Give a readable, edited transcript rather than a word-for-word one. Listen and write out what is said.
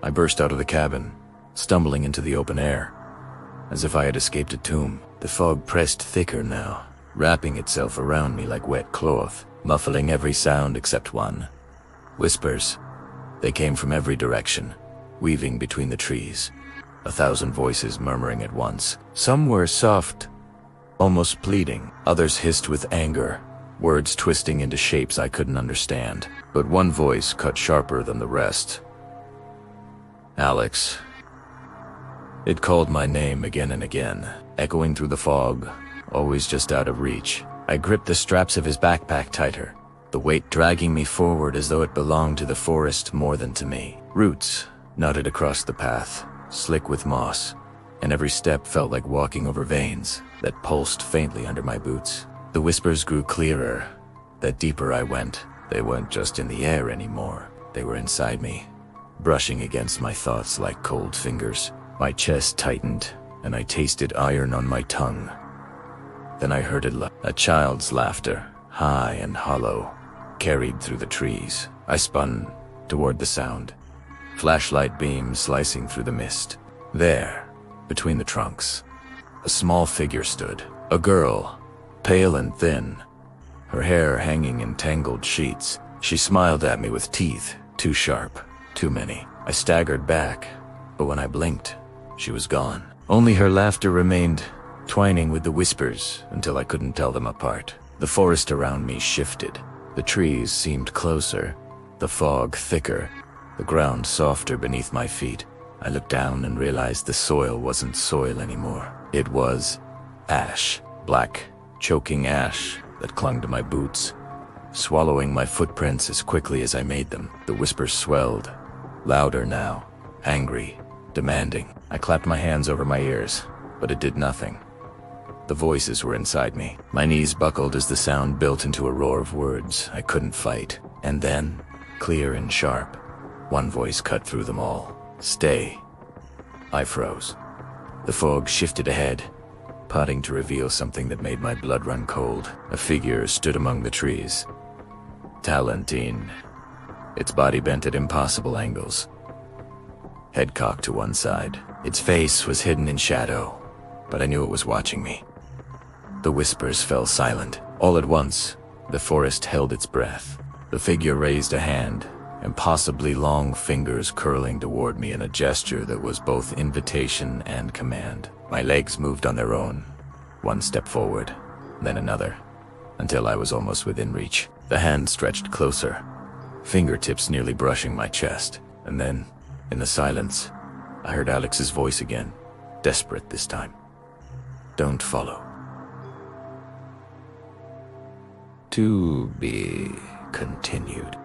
I burst out of the cabin, stumbling into the open air, as if I had escaped a tomb. The fog pressed thicker now, wrapping itself around me like wet cloth, muffling every sound except one. Whispers. They came from every direction, weaving between the trees, 1,000 voices murmuring at once. Some were soft, almost pleading. Others hissed with anger, words twisting into shapes I couldn't understand. But one voice cut sharper than the rest. Alex. It called my name again and again, echoing through the fog, always just out of reach. I gripped the straps of his backpack tighter, the weight dragging me forward as though it belonged to the forest more than to me. Roots knotted across the path, slick with moss, and every step felt like walking over veins that pulsed faintly under my boots. The whispers grew clearer. The deeper I went, they weren't just in the air anymore. They were inside me, brushing against my thoughts like cold fingers. My chest tightened, and I tasted iron on my tongue. Then I heard a child's laughter, high and hollow, carried through the trees. I spun toward the sound, flashlight beams slicing through the mist. There, between the trunks, a small figure stood. A girl, pale and thin, her hair hanging in tangled sheets. She smiled at me with teeth, too sharp, too many. I staggered back, but when I blinked, she was gone. Only her laughter remained, twining with the whispers until I couldn't tell them apart. The forest around me shifted. The trees seemed closer, the fog thicker, the ground softer beneath my feet. I looked down and realized the soil wasn't soil anymore. It was ash, black, choking ash that clung to my boots, swallowing my footprints as quickly as I made them. The whispers swelled, louder now, angry, demanding. I clapped my hands over my ears, but it did nothing. The voices were inside me. My knees buckled as the sound built into a roar of words I couldn't fight. And then, clear and sharp, one voice cut through them all. Stay. I froze. The fog shifted ahead, parting to reveal something that made my blood run cold. A figure stood among the trees. Talentine, its body bent at impossible angles, head cocked to one side. Its face was hidden in shadow, but I knew it was watching me. The whispers fell silent. All at once, the forest held its breath. The figure raised a hand, impossibly long fingers curling toward me in a gesture that was both invitation and command. My legs moved on their own, one step forward, then another, until I was almost within reach. The hand stretched closer, fingertips nearly brushing my chest. And then, in the silence, I heard Alex's voice again, desperate this time. Don't follow. To be continued.